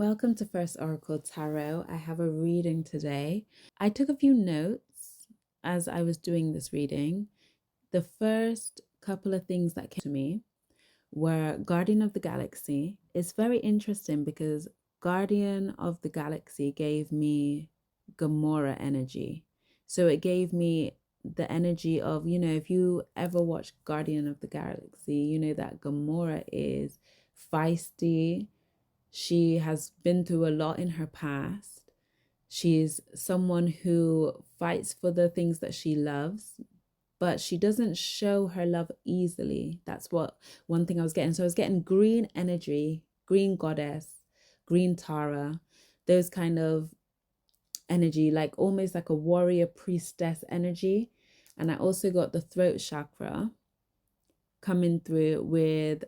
Welcome to First Oracle Tarot. I have a reading today. I took a few notes as I was doing this reading. The first couple of things that came to me were Guardian of the Galaxy. It's very interesting because Guardian of the Galaxy gave me Gamora energy. So it gave me the energy of, if you ever watch Guardian of the Galaxy, you know that Gamora is feisty. She has been through a lot in her past. She's someone who fights for the things that she loves, but she doesn't show her love easily. That's what one thing I was getting. So I was getting green energy, green goddess, green Tara, those kind of energy, like almost like a warrior priestess energy. And I also got the throat chakra coming through with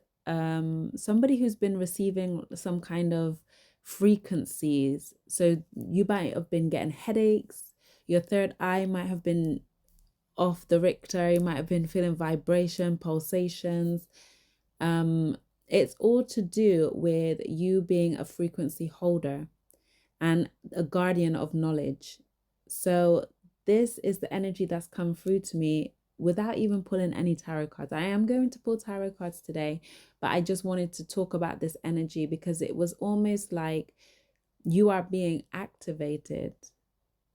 somebody who's been receiving some kind of frequencies. So you might have been getting headaches. Your third eye might have been off the Richter. You might have been feeling vibration, pulsations. It's all to do with you being a frequency holder and a guardian of knowledge. So this is the energy that's come through to me without even pulling any tarot cards. I am going to pull tarot cards today, but I just wanted to talk about this energy because it was almost like you are being activated.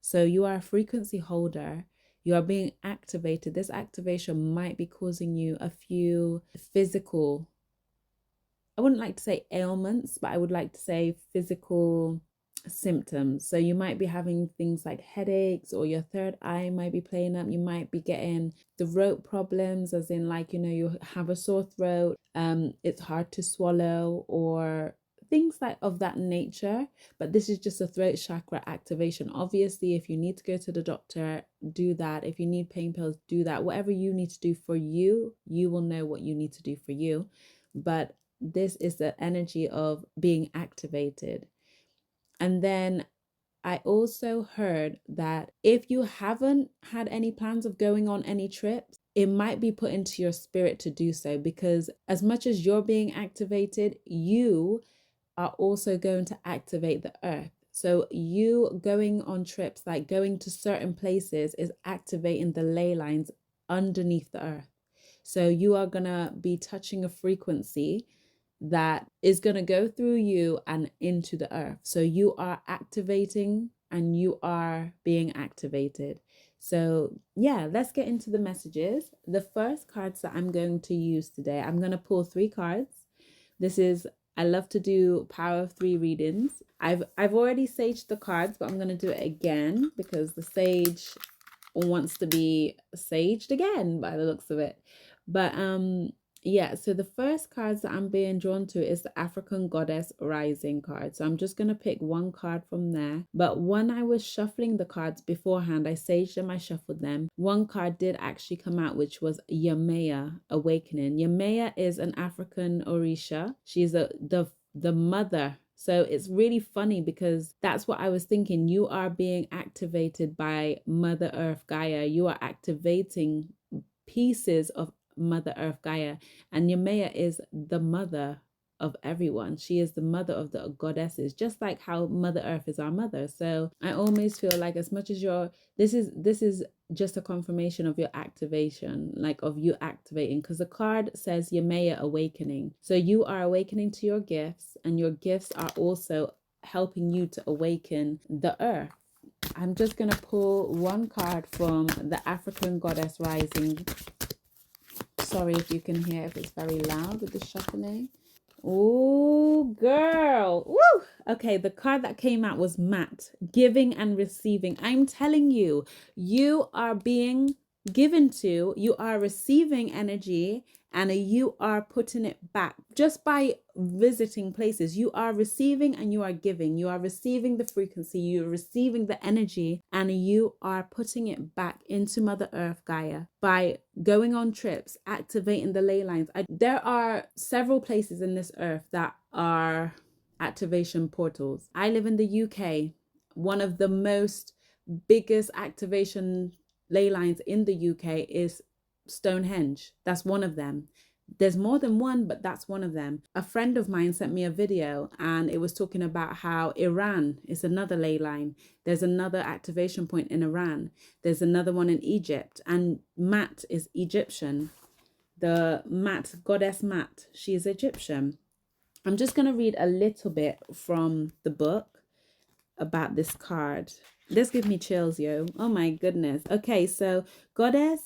So you are a frequency holder. You are being activated. This activation might be causing you a few physical, I wouldn't like to say ailments, but I would like to say physical symptoms. So you might be having things like headaches, or your third eye might be playing up. You might be getting throat problems, as in like, you have a sore throat, it's hard to swallow, or things like of that nature. But this is just a throat chakra activation. Obviously, if you need to go to the doctor, do that. If you need pain pills, do that. Whatever you need to do for you, you will know what you need to do for you. But this is the energy of being activated. And then I also heard that if you haven't had any plans of going on any trips, it might be put into your spirit to do so, because as much as you're being activated, you are also going to activate the earth. So you going on trips, like going to certain places, is activating the ley lines underneath the earth. So you are going to be touching a frequency that is going to go through you and into the earth. So you are activating and you are being activated. So yeah, let's get into the messages. The first cards that I'm going to use today, I'm going to pull 3 cards. I love to do power of 3 readings. I've already saged the cards, but I'm going to do it again because the sage wants to be saged again by the looks of it. But yeah, so the first cards that I'm being drawn to is the African Goddess Rising card. So I'm just going to pick one card from there. But when I was shuffling the cards beforehand, I saged them, I shuffled them. One card did actually come out, which was Yamea Awakening. Yamea is an African Orisha. She's the mother. So it's really funny because that's what I was thinking. You are being activated by Mother Earth Gaia. You are activating pieces of Mother Earth Gaia, and Yamea is the mother of everyone. She is the mother of the goddesses, just like how Mother Earth is our mother. So I almost feel like as much as this is just a confirmation of your activation, like of you activating, because the card says Yamea Awakening. So you are awakening to your gifts, and your gifts are also helping you to awaken the earth. I'm just going to pull one card from the African Goddess Rising. Sorry if you can hear if it's very loud with the shuffling. Oh, girl. Woo! Okay, the card that came out was Matt, giving and receiving. I'm telling you, you are being given to, you are receiving energy, and you are putting it back just by visiting places. You are receiving and you are giving. You are receiving the frequency, you're receiving the energy, and you are putting it back into Mother Earth Gaia by going on trips, activating the ley lines. There are several places in this earth that are activation portals. I live in the UK. One of the most biggest activation ley lines in the UK is Stonehenge. That's one of them. There's more than one, but that's one of them. A friend of mine sent me a video and it was talking about how Iran is another ley line. There's another activation point in Iran. There's another one in Egypt. And Mat is Egyptian. The Mat, goddess Mat, she is Egyptian. I'm just going to read a little bit from the book about this card. This gives me chills, yo. Oh my goodness. Okay, so goddess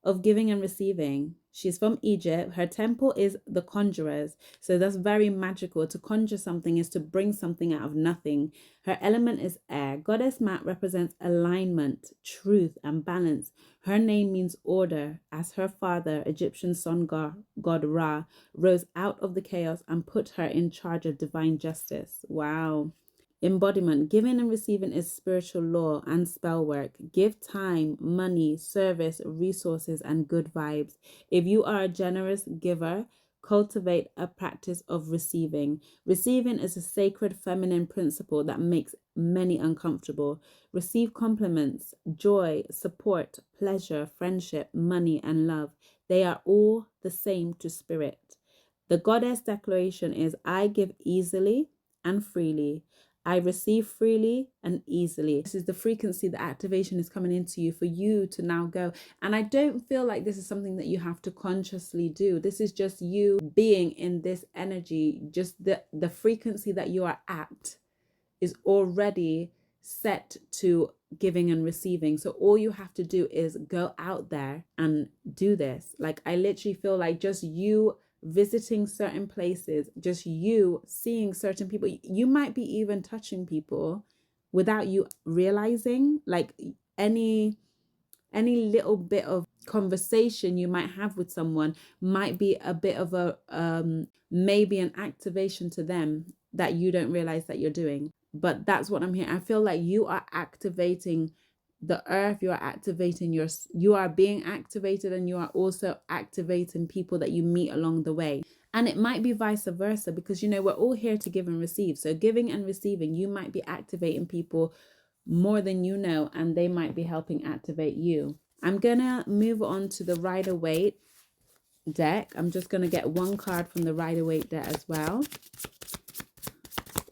of giving and receiving. She's from Egypt. Her temple is the conjurers. So that's very magical. To conjure something is to bring something out of nothing. Her element is air. Goddess Mat represents alignment, truth, and balance. Her name means order, as her father, Egyptian sun god Ra, rose out of the chaos and put her in charge of divine justice. Wow. Embodiment. Giving and receiving is spiritual law and spell work. Give time, money, service, resources, and good vibes. If you are a generous giver, cultivate a practice of receiving. Receiving is a sacred feminine principle that makes many uncomfortable. Receive compliments, joy, support, pleasure, friendship, money, and love. They are all the same to spirit. The goddess declaration is I give easily and freely. I receive freely and easily. This is the frequency the activation is coming into you for you to now go. And I don't feel like this is something that you have to consciously do. This is just you being in this energy. Just the frequency that you are at is already set to giving and receiving. So all you have to do is go out there and do this. Like I literally feel like just you visiting certain places, just you seeing certain people, you might be even touching people without you realizing. Like any little bit of conversation you might have with someone might be a bit of a maybe an activation to them that you don't realize that you're doing. But that's what I'm hearing. I feel like you are activating the earth, you are activating you are being activated, and you are also activating people that you meet along the way. And it might be vice versa, because we're all here to give and receive. So giving and receiving, you might be activating people more than you know, and they might be helping activate you. I'm gonna move on to the Rider-Waite deck. I'm just gonna get one card from the Rider-Waite deck as well.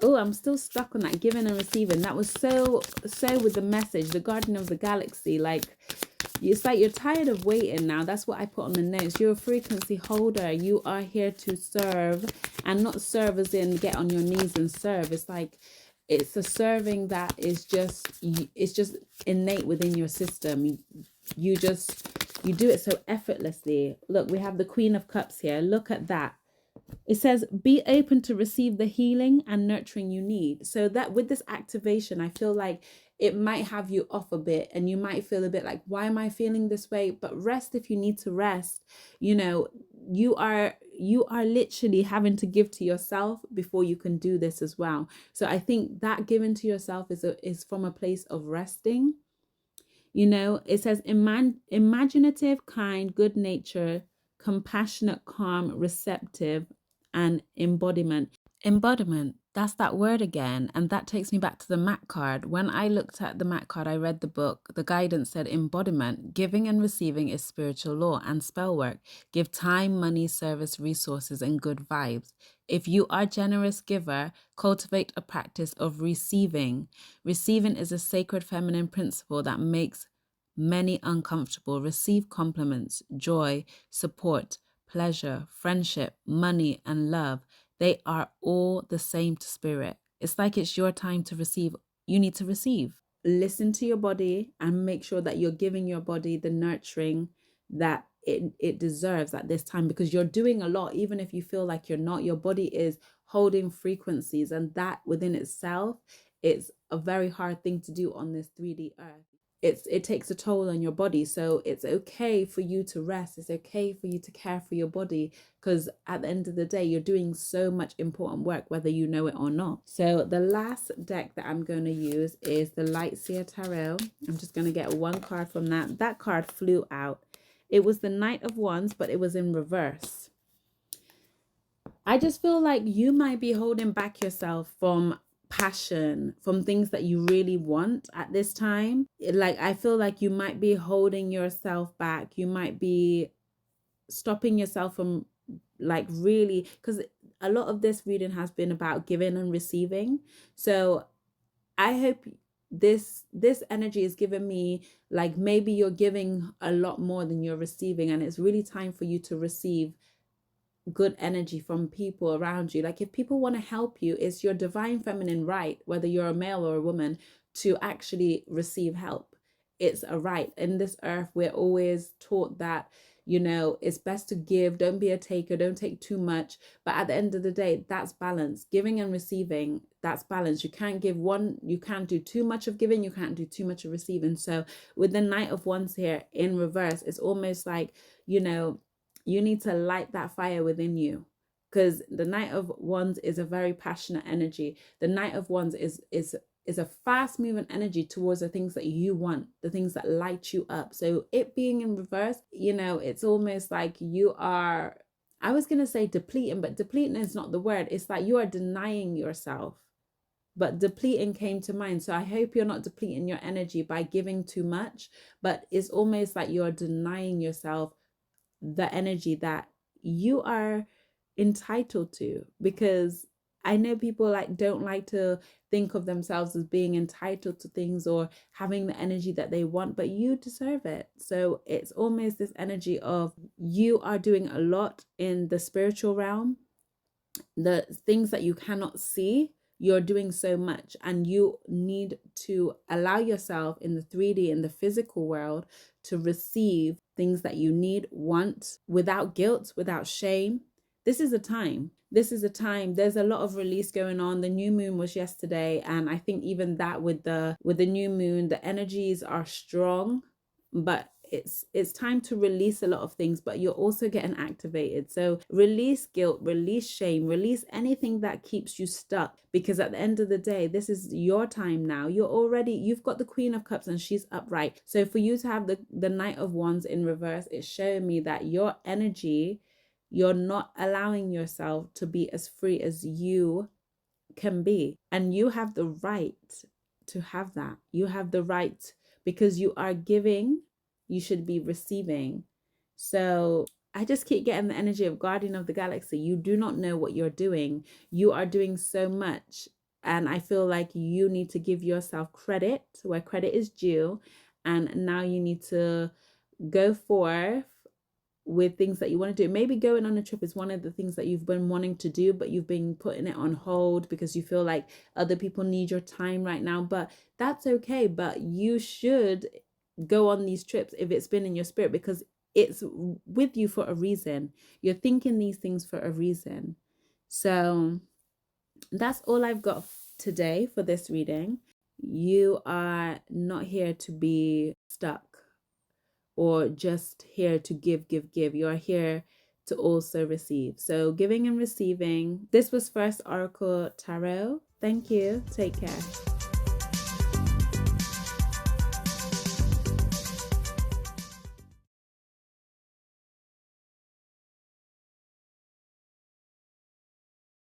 Oh, I'm still stuck on that giving and receiving. That was so with the message, the Guardian of the Galaxy. Like, it's like you're tired of waiting now. That's what I put on the notes. You're a frequency holder. You are here to serve, and not serve as in get on your knees and serve. It's like it's a serving that is just, it's just innate within your system. You do it so effortlessly. Look, we have the Queen of Cups here. Look at that. It says, be open to receive the healing and nurturing you need. So that with this activation, I feel like it might have you off a bit, and you might feel a bit like, why am I feeling this way? But rest if you need to rest. You are literally having to give to yourself before you can do this as well. So I think that giving to yourself is from a place of resting. It says imaginative, kind, good nature, compassionate, calm, receptive, and embodiment. Embodiment, that's that word again. And that takes me back to the Mat card. When I looked at the Mat card, I read the book. The guidance said embodiment, giving and receiving is spiritual law and spell work. Give time, money, service, resources, and good vibes. If you are a generous giver, cultivate a practice of receiving. Receiving is a sacred feminine principle that makes many uncomfortable. Receive compliments, joy, support, pleasure, friendship, money, and love. They are all the same to spirit. It's like it's your time to receive. You need to receive. Listen to your body and make sure that you're giving your body the nurturing that it deserves at this time, because you're doing a lot. Even if you feel like you're not, your body is holding frequencies, and that within itself, it's a very hard thing to do on this 3D earth. It takes a toll on your body. So it's okay for you to rest. It's okay for you to care for your body, because at the end of the day, you're doing so much important work, whether you know it or not. So the last deck that I'm going to use is the Lightseer Tarot. I'm just going to get one card from that. That card flew out. It was the Knight of Wands, but it was in reverse. I just feel like you might be holding back yourself from passion, from things that you really want at this time. Like, I feel like you might be holding yourself back. You might be stopping yourself from like really, because a lot of this reading has been about giving and receiving. So I hope this energy is giving me, like, maybe you're giving a lot more than you're receiving, and it's really time for you to receive good energy from people around you. Like, if people want to help you, it's your divine feminine right, whether you're a male or a woman, to actually receive help. It's a right. In this earth, we're always taught that, it's best to give, don't be a taker, don't take too much. But at the end of the day, that's balance. Giving and receiving, that's balance. You can't give one, you can't do too much of giving, you can't do too much of receiving. So with the Knight of Wands here in reverse, it's almost like, you need to light that fire within you, because the Knight of Wands is a very passionate energy. The Knight of Wands is a fast moving energy towards the things that you want, the things that light you up. So it being in reverse, it's almost like you are, I was going to say depleting, but depleting is not the word. It's like you are denying yourself. But depleting came to mind. So I hope you're not depleting your energy by giving too much, but it's almost like you're denying yourself the energy that you are entitled to. Because I know people don't like to think of themselves as being entitled to things or having the energy that they want, but you deserve it. So it's almost this energy of you are doing a lot in the spiritual realm, the things that you cannot see. You're doing so much, and you need to allow yourself in the 3D, in the physical world, to receive things that you need, want, without guilt, without shame. This is a time. This is a time. There's a lot of release going on. The new moon was yesterday, and I think even that, with the new moon, the energies are strong, but it's time to release a lot of things, but you're also getting activated. So release guilt, release shame, release anything that keeps you stuck, because at the end of the day, this is your time now. You've got the Queen of Cups and she's upright. So for you to have the Knight of Wands in reverse, it's showing me that your energy, you're not allowing yourself to be as free as you can be. And you have the right to have that. You have the right, because you are giving, you should be receiving. So I just keep getting the energy of Guardian of the Galaxy. You do not know what you're doing. You are doing so much. And I feel like you need to give yourself credit where credit is due. And now you need to go forth with things that you want to do. Maybe going on a trip is one of the things that you've been wanting to do, but you've been putting it on hold because you feel like other people need your time right now. But that's okay. But you should go on these trips if it's been in your spirit, because it's with you for a reason. You're thinking these things for a reason. So that's all I've got today for this reading. You are not here to be stuck or just here to give. You are here to also receive. So giving and receiving. This was First Oracle Tarot. Thank you. Take care.